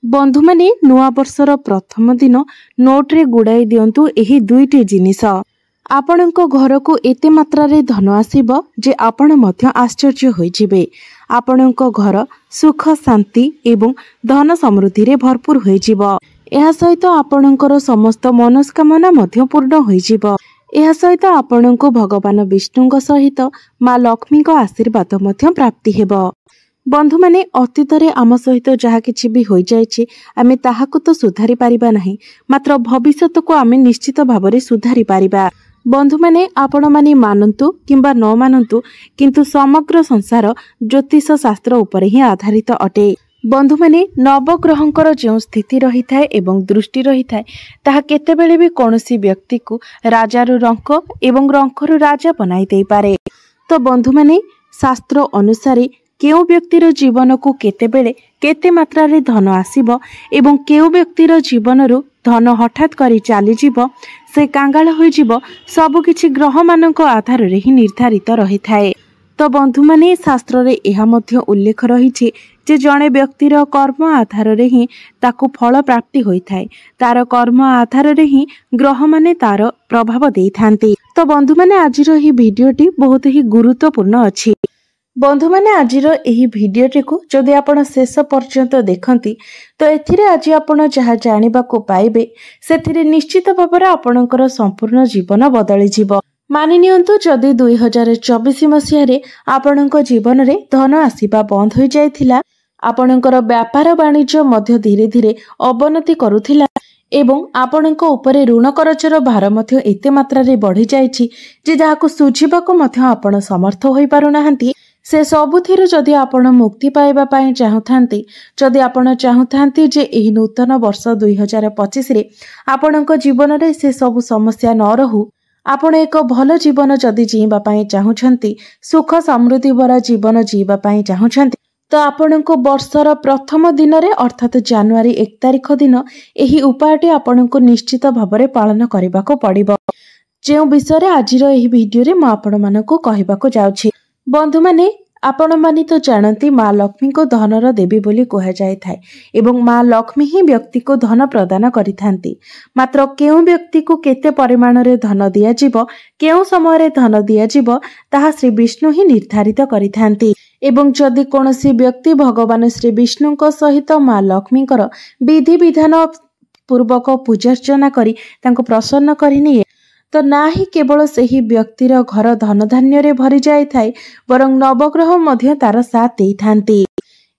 बंधु माने नुआ वर्षर प्रथम दिन नोट रे गुड़ाई दियंतु एही दुईटी जिनिस। आपणक घर को एते मात्रा रे धन आसीबो जे आपण मध्य आश्चर्य होइजिबे। आपणक घर सुख शांति एवं धन समृद्धि रे भरपूर होइजिबो। एहा सहित आपणकर समस्त मनोस्कामना मध्य पूर्ण होइजिबो। एहा सहित आपणको भगवान विष्णुଙ୍କ सहित माँ लक्ष्मी को आशीर्वाद मध्य प्राप्ति हेबो। बंधु माने अतीत रे आम सहित जहा किछि भी होई जायछि आमे ताहाकु तो सुधारी पारिबा नाही, मात्र भविष्यत को आमे निश्चित भाबरे सुधारी पारिबा। बंधु माने आपण माने मानन्तु किंबा न मानन्तु, किंतु समग्र संसार ज्योतिष शास्त्र उपरे ही आधारित अटे। बंधु माने नवग्रहंकर जो स्थिति रही थाए एवं दृष्टि रही थाए ताहा केतेबेले भी कोनोसी व्यक्ति को राजारु रंक एवं रंकरु राजा बनाई देई पारे। तो बंधु माने शास्त्र अनुसारे केउ व्यक्तिर जीवन को केतेबेले केते मात्रा रे धन आसीबो एवं केउ व्यक्तिर जीवनरु धन हठात करी चाली जीवो, से कांगाल होई जीवो, सब किछि ग्रह मानक आधार रे ही निर्धारित रही थाए। तो बंधु माने शास्त्र रे एहा मध्य उल्लेख रहिछि जे जणे व्यक्तिर कर्म आधार रे ही ताकु फल प्राप्ति होई थाए। तार कर्म आधार रे ही ग्रह माने तार प्रभाव देई थांती। तो बंधु माने आजिर ही भिडियोटी बहुत ही गुरुत्वपूर्ण अछि। बंधु माने आजिर एही भिडियोटी को जदि आपण शेष पर्यंत देखंती तो एथिरे आज आपण जहा जानिबा को पाइबे सेथिरे निश्चित भाबरे आपणकर संपूर्ण जीवन बदली जीवो। मानि नियंतु जदि 2024 मसिया रे आपणक जीवन रे धन आसीबा बंद होई जायथिला, आपणकर व्यापार वाणिज्य मध्य धीरे धीरे अवनति करुथिला एवं आपणक उपरे ऋण करजर भार मध्य एते मात्रा रे बढ़ी जायछि जे जाहाको सुझिबाको मध्य आपण समर्थ होई पारु नाहंती, से सबुथिरु जदि आपण मुक्ति पाइबा पई चाहुथांती, जदि आपण चाहुथांती जे एही नूतन वर्ष 2025 रे आपणक जीवन रे से सब समस्या न रहू, आपण एक भल जीवन जदि जीवा पई चाहुछंती, सुख समृद्धि भरा जीवन जीवा पई चाहुछंती, तो आपणको वर्षर प्रथम दिन रे अर्थात जनवरी 1 तारिख दिन एही उपायटी आपणको निश्चित भाबरे पालन करिबाको पड़िबो। जे विषय रे आजिर एही वीडियो रे म आपण मानको कहिबाको जाउछि। बंधु माने आपण माने तो जानती माँ लक्ष्मी को धनर देवी बोली कहा जाय थाए एवं माँ लक्ष्मी ही व्यक्ति को धन प्रदान करिथांती। मात्र केउ व्यक्ति को केते परिमाण रे धन दिया जिवो, केउ समय रे धन दिया जिवो ताहा श्री विष्णु ही निर्धारित करिथांती। एवं जदि कोनोसी व्यक्ति भगवान श्री विष्णु को सहित माँ लक्ष्मीकर विधि विधान पूर्वक पूजार्चना करी तांको प्रसन्न करिनिए तो ना ही केवल सही व्यक्तिर घर धन धान्य रे भरी जाय थाए, बरं नवग्रह मध्य तार साथ देई थांती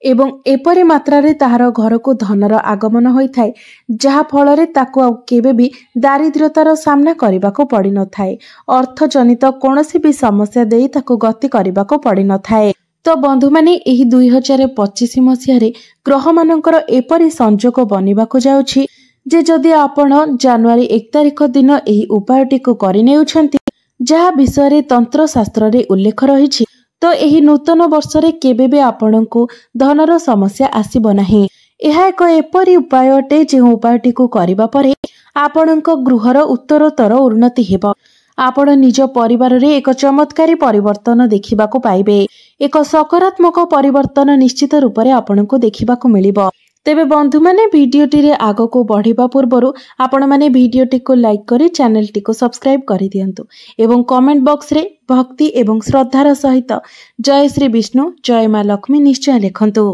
एवं एपरि मात्रा रे ताहार घर को धनर आगमन होई थाए, जहा फल रे ताको आ केबे भी दारिद्र्यतार सामना करिबाको पड़ी न थाए, अर्थ जनित कोनोसी भी समस्या देई ताको गति करिबाको पड़ी न थाए। तो बंधु माने एही 2025 मसिया रे ग्रह मानकर एपरि संजोग बनिबाको जाउछि जे जदि आपण जनवरी 1 तारिख दिन एही उपायटी को करि नेउछंती, जहा विषय रे तंत्र शास्त्र रे उल्लेख रहिछि, तो एही नूतन वर्ष रे केबे भी आपणको धनर समस्या आसीबो नाही। एहा एक एपरि उपाय अटे जे उपायटी को करिबा परे आपणको गृहर उत्तरोत्तर उन्नति हेबो। आपण निज परिवार रे एक चमत्कारी परिवर्तन देखिबाको पाइबे। एक सकारात्मक परिवर्तन निश्चित रूप रे आपणको देखिबाको मिलिबो। तेबे बंधु माने भिडियोटी रे आगो को बढ़िबा पूर्वरु आपण माने भिडियोटी को लाइक करी चैनल टी को सब्सक्राइब करि दियंतु एवं कमेंट बॉक्स रे भक्ति एवं श्रद्धार सहित जय श्री विष्णु जय माँ लक्ष्मी निश्चय लिखंतु।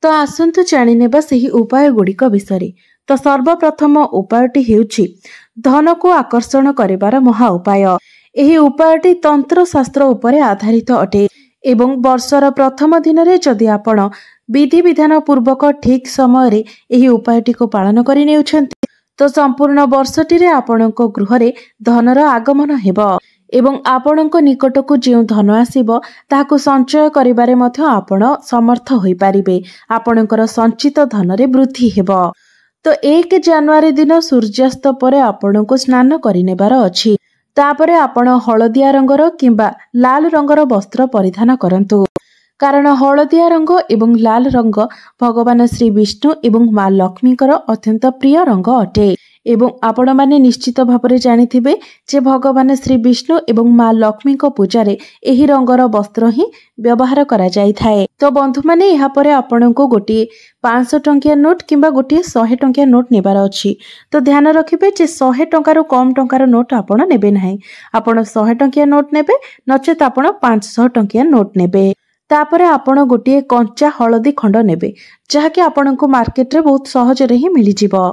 तो आसंतु जानि नेबा सेही उपाय गुड़िक विषय। तो सर्वप्रथम उपायटी हेउछि धन को आकर्षण करिबार महा उपाय। एही उपायटी तंत्र शास्त्र उपरे आधारित अटे एवं वर्षर प्रथम दिन रे जदि आपण विधि विधान पूर्वक ठीक समय रे एही उपायटी को पालन करि नेउछंती तो संपूर्ण वर्षटी रे आपणको गृह रे धनर आगमन हेबो एवं आपणको निकट को जे धन आसीबो ताहाको संचय करिबारे मध्य आपण समर्थ होई पारिबे। आपणकर संचित धन रे वृद्धि हेबो। तो 1 जनवरी दिन सूर्यास्त परे आपणको स्नान करि नेबार अछि। तापरे आपण हळदिया रंगर किंबा लाल रंगर वस्त्र परिधान करंतु। कारण हलदिया रंग एवं लाल रंग भगवान श्री विष्णु एवं माँ लक्ष्मीकर अत्यंत प्रिय रंग अटे। एवं आपण माने निश्चित भावरे जानिथिबे जे भगवान श्री विष्णु एवं माँ लक्ष्मी को पूजारे एही रंगर वस्त्र ही व्यवहार करा जाय थाए। तो बंधु माने यहाँ परे आपनको गोटे 500 टंकिया नोट किंबा गोटे 100 टंकिया नोट नेबार अछि। तो ध्यान रखिबे जे 100 टंकार कम टंकार नोट आपण नेबे नाही। आपण 100 टंकिया नोट नेबे नचेत आपण 500 टंकिया नोट नेबे। तापरे आपण गोटे कंचा हलदी खंड नेबे जहाँकि आपनको मार्केट रे बहुत सहज रे ही मिली जिवो।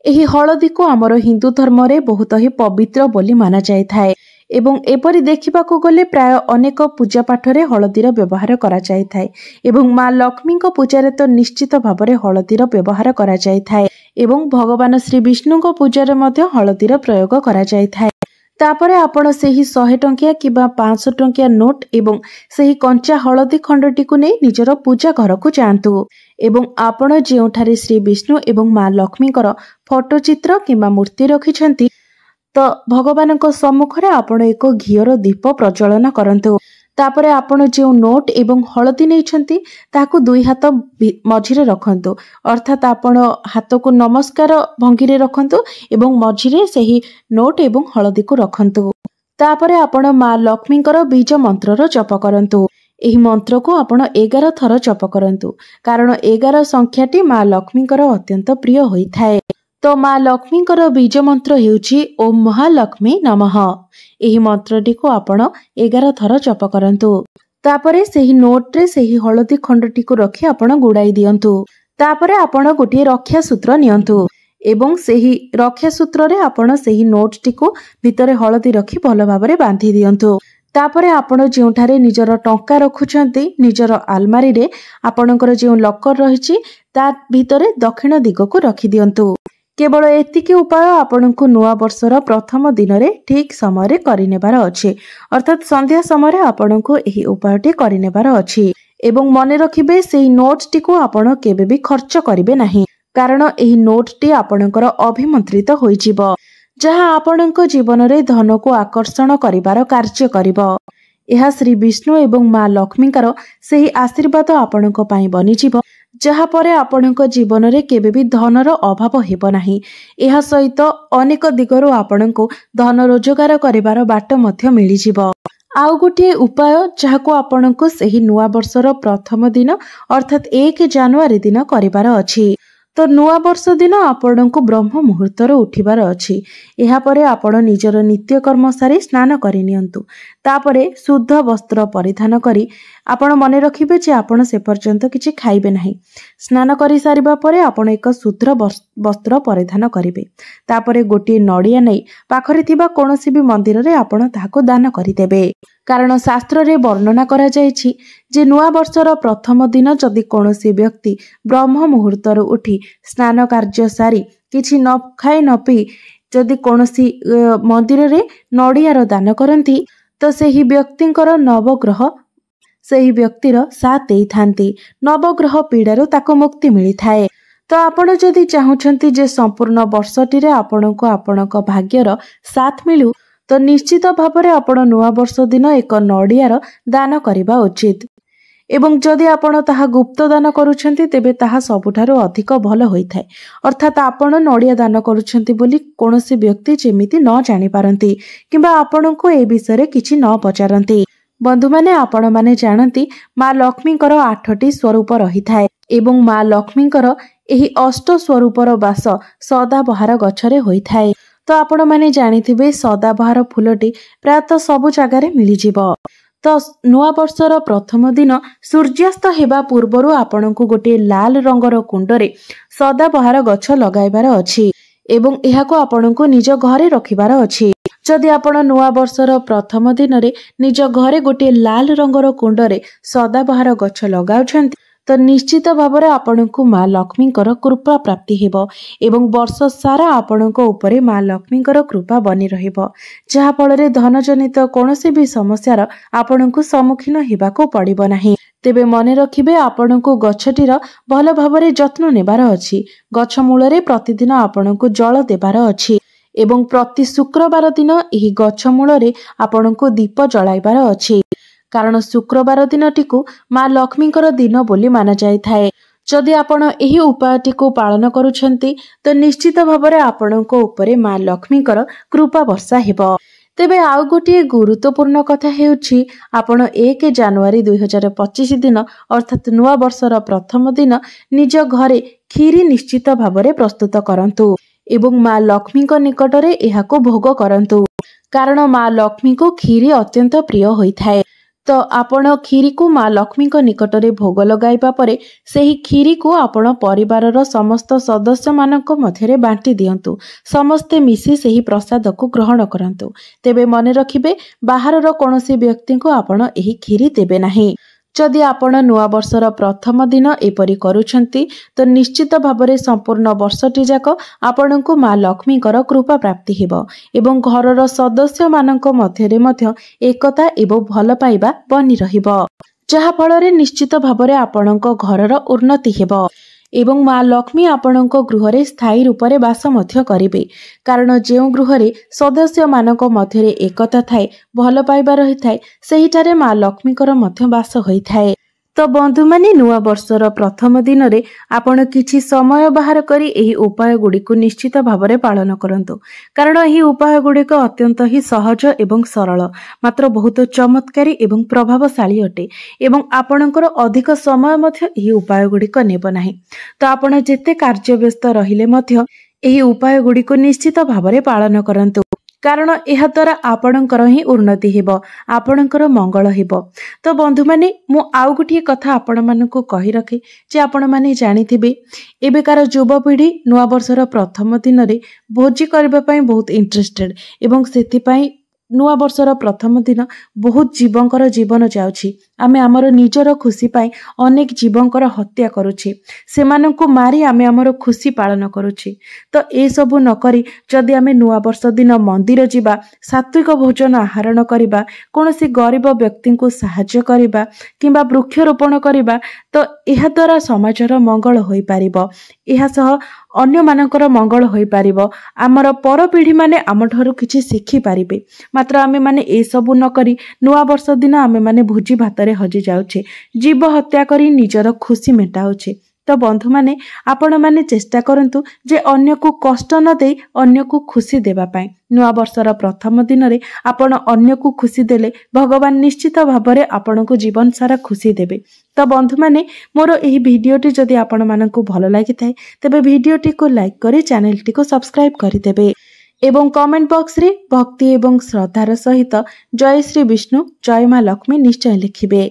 एही हलदी को आमर हिंदू धर्म रे बहुत ही पवित्र बोली माना जाय थाए एवं एपरि देखिबाकू गले प्राय अनेक पूजा पाठ रे हलदीर व्यवहार करा जाय थाए एवं माँ लक्ष्मी को पूजारे तो निश्चित भावरे हलदीर व्यवहार करा जाय थाए एवं भगवान श्री विष्णु को पूजारे मध्य हलदीर प्रयोग करा जाय थाए। तापरे आपण सेही 100 टंकिया किबा 500 टंकिया नोट एवं सेही कंचा हलदी खंडटी को नै निजर पूजा घर को जांतु एवं आपण जेउठारे श्री विष्णु एवं माँ लक्ष्मीकर फोटो चित्र किबा मूर्ति रखिछंती तो भगवान को सम्मुख रे आपण एक घियर दीप प्रज्वलन करंतु। तापरे आपण जो नोट एवं हलदी नैछंती ताकू दुई हाथ मझिरे रखंतु अर्थात आपण हाथ को नमस्कार भंगी रे रखंतु एवं मझिरे सेही नोट एवं हलदी को रखंतु। तापरे आपण माँ लक्ष्मीकर बीज मंत्रर जप करंतु। एही मंत्र को आपण 11 थर जप करंतु कारण 11 संख्याटी माँ लक्ष्मीकर अत्यंत प्रिय होई थाए। तो माँ लक्ष्मीकर बीज मंत्र हेउची ओम महालक्ष्मी नमः। एही मंत्रटी को आपण 11 थर जप करंतु। तापरे सेही नोट रे सेही हलदी खंडटी को रखी आपण गुड़ाई दियंतु। तापरे आपण गोटे रक्षा सूत्र नियंतु एवं सेही रक्षा सूत्र रे आपण सेही नोट टी को भितरे हलदी रखी भल भाबरे बांधी दियंतु। तापरे आपण जेउठारे निजर टंका रखुछंती निजर आलमारी रे आपणकर जे लकर रहिछि ता भितरे दक्षिण दिग को रखी दियंतु। केवल एतिकी उपाय आपनकु नुआ वर्षर प्रथम दिन रे ठीक समय रे करिनेबार अछि अर्थात संध्या समय रे आपनकु एही उपायटी करिनेबार अछि एवं मने रखिबे सेही नोट टी को आपण केबे भी खर्च करिवे नाही कारण एही नोट टी आपनकर अभिमंत्रित होई जिवो जहाँ आपणक जीवन रे धन को आकर्षण करिवार कार्य करिवो। यह श्री विष्णु एवं माँ लक्ष्मीकर सेही आशीर्वाद आपणक पई बनिजिवो जहाँ परे आपणक जीवन रे केबे भी धनर अभाव हेबो नाही। एहा सहित अनेक दिगरु आपणको धन रोजगार करिवार बाट मध्य मिली जिवो। आउ गोटे उपाय जहाको आपणको सेही नुआ वर्षर प्रथम दिन अर्थात 1 जनवरी दिन करिवार अछि। तो नुआ वर्ष दिन आपणको ब्रह्म मुहूर्तर उठिबार अछि। एहा परे आपण निजर नित्य कर्म सारी स्नान करि नियंतु। तापरे शुद्ध वस्त्र परिधान करी आपण मने रखिबे जे आपण से पर्यंत किछि खाइबे नाही। स्नान करि सारिबा परे आपण एक शुद्ध वस्त्र परिधान करिवे। तापरे गोटे नडिया नै पाखरे थिबा कोनोसी भी मंदिर रे आपण ताको दान करिदेबे कारण शास्त्र रे वर्णना करा जायछि जे नुआ वर्षर प्रथम दिन जदि कोनोसी व्यक्ति ब्रह्म मुहूर्तर उठी स्नान कार्य सारी किछि न खाई न पी जदि कोनोसी मंदिर रे नडियार दान करंती तो सेही व्यक्तिंकर नवग्रह सेही व्यक्तिर साथ देई थांती नवग्रह पीड़ारु ताको मुक्ति मिली थाए। तो आपण जदि चाहुछंती जे संपूर्ण वर्षटी रे आपणको आपणक भाग्यर साथ मिलु तो निश्चित भावरे आपण नुआ वर्ष दिन एक नडियार दान करिबा उचित एवं जदि आपण ताहा गुप्त दान करूछंती तेबे ताहा सबुठारु अधिक भल होइथाय अर्थात आपण नडिया दान करूछंती बोली कोनोसी व्यक्ति जेमिति न जानि पारंती किंबा आपणको ए विषय किछि न पचारंती। बंधु माने आपण माने जानती माँ लक्ष्मीकर 8टी स्वरूप रहिथाय एवं माँ लक्ष्मीकर एही 8 स्वरूपर वास सदाबहार गछरे होइथाय। तो आपण माने जानिथिबे सदाबहार फूलटी प्रायतः सबु जगारे मिली जिवो। तो नुआ वर्षर प्रथम दिन सूर्यास्त हेबा पूर्वरु आपणको गोटे लाल रंगर कुंडरे सदाबहार गछ लगाइबार अछि एवं एहाको आपणको निज घरे रखिबार अछि। जदि आपण नुआ वर्षर प्रथम दिन रे निज घरे गोटे लाल रंगर कुंडरे सदाबहार गछ लगाउछंती तो निश्चित भावरे आपणको माँ लक्ष्मीकर कृपा प्राप्ति हेबो एवं वर्ष सारा आपणको उपरे माँ लक्ष्मीकर कृपा बनी रहिबो जहा फଳରେ धन जनित कोनोसी भी समस्यार आपणको सम्मुखीन हेबाको पड़िबो नाही। तेबे मने रखिबे आपणको गछटीर भल भावरे जत्न नेबार अछि। गछ मूलरे प्रतिदिन आपणको जल देबार अछि एवं प्रति शुक्रवार दिन एही गछ मूलरे आपणको दीप जलाइबार अछि। कारण शुक्रवार दिनटीकु माँ लक्ष्मींकर दिन बोली माना जाइथाए। जदि आपण एही उपायटीकु पालन करुछंती तो निश्चित भावरे आपणको उपरे माँ लक्ष्मींकर कृपा वर्षा हेबो। तेबे आउ गोटे गुरुत्वपूर्ण कथा हेउछि आपण 1 जनवरी 2025 दिन अर्थात नुआ वर्षर प्रथम दिन निज घरे खीरी निश्चित भावरे प्रस्तुत करंतु एवं माँ लक्ष्मींक निकटरे एहाको भोग करंतु, कारण माँ लक्ष्मी को खीरी अत्यंत प्रिय होइथाए। तो आपण खीरी को माँ लक्ष्मींक निकटरे भोग लगाइबा परे सेही खीरी को आपण परिवारर समस्त सदस्य मानक मध्यरे बांटी दियंतु। समस्ते मिसी सेही प्रसाद को ग्रहण करंतु। तेबे मने रखिबे बाहरर कोनोसी व्यक्ति को आपण एही खीरी देबे नाही। जदि आपण नुआ वर्षर प्रथम दिन एपरी करुछंती तो निश्चित भावरे संपूर्ण वर्षटी जाक आपणको माँ लक्ष्मींकर कृपा प्राप्ति हेबो एवं घरर सदस्य मानक मध्यरे मध्य एकता एवं भल पाइबा बनी रहिबो, जहा फलरे निश्चित भावरे आपणको घरर उन्नति हेबो एवं माँ लक्ष्मी आपणको गृहरे स्थायी रूपरे वास मध्य करिबे। कारण जेउ गृहरे सदस्य मानक मध्यरे एकता थाए, भल पाइबा रहिथाए, सेहिठारे माँ लक्ष्मीकर मध्य वास होइथाए। तो बंधु माने नुआ वर्षर प्रथम दिन रे आपण किछि समय बाहर करी एही उपाय गुड़िक निश्चित भावरे पालन करंतु, कारण एही उपाय गुड़िक अत्यंत ही सहज एवं सरल, मात्र बहुत चमत्कारी एवं प्रभावशाली अटे एवं आपणकर अधिक समय मध्य एही उपाय गुड़िक नेब नाही। तो आपण जेते कार्य व्यस्त रहिले मध्य एही उपाय गुड़िक निश्चित भावरे पालन करंतु, कारण एहा द्वारा आपणकर ही उन्नति हेबो, आपणकर मंगल हेबो। तो बंधु माने मु आउ गोटे कथा आपण मानकु कहि रखे जे आपण माने जानिथिबे एबेकार युवपीढ़ी नुआ वर्षर प्रथम दिन रे भोजी करबा पई बहुत इंटरेस्टेड एवं सेति पई नुआ वर्षर प्रथम दिन बहुत जीवंकर जीवन जाउछि। आमे हमर निजर खुशी पाई अनेक जीवंकर हत्या करुछि, सेमानंकु मारी आमे हमर खुशी पालन करुछि। तो ए सबु न करी जदि आमे नुआ वर्ष दिन मंदिर जिबा, सात्विक भोजन आहरण करिबा, कोनोसी गरीब व्यक्ति को सहाय्य करिबा किंबा वृक्षरोपण करिबा, तो एहा द्वारा समाजर मंगल होई पारिबो, एहा सह अन्य मानकर मंगल होई पारिबो। आमर पर पीढ़ी माने आमठारु किछि सिखि पारिबे। मात्र आमे माने ए सबु न करी नुआ वर्ष दिन आमे माने भोजी भातरे हजि जाउछे, जीव हत्या करी निजर खुशी मेटाउछे। तो बंधु माने आपण माने चेष्टा करंतु जे अन्य को कष्ट न देई अन्य को खुशी देबा पाई। नुआ वर्षर प्रथम दिन रे आपण अन्य को खुशी देले भगवान निश्चित भावरे आपण को जीवन सारा खुशी देबे। तो बंधु माने मोर एही भिडियोटी जदि आपण मानकु भलो लागि थाए तबे भिडियोटी को लाइक करी चैनल टी को सब्सक्राइब करि देबे एवं कमेंट बॉक्स रे भक्ति एवं श्रद्धार सहित जय श्री विष्णु जय माँ लक्ष्मी निश्चय लिखिबे।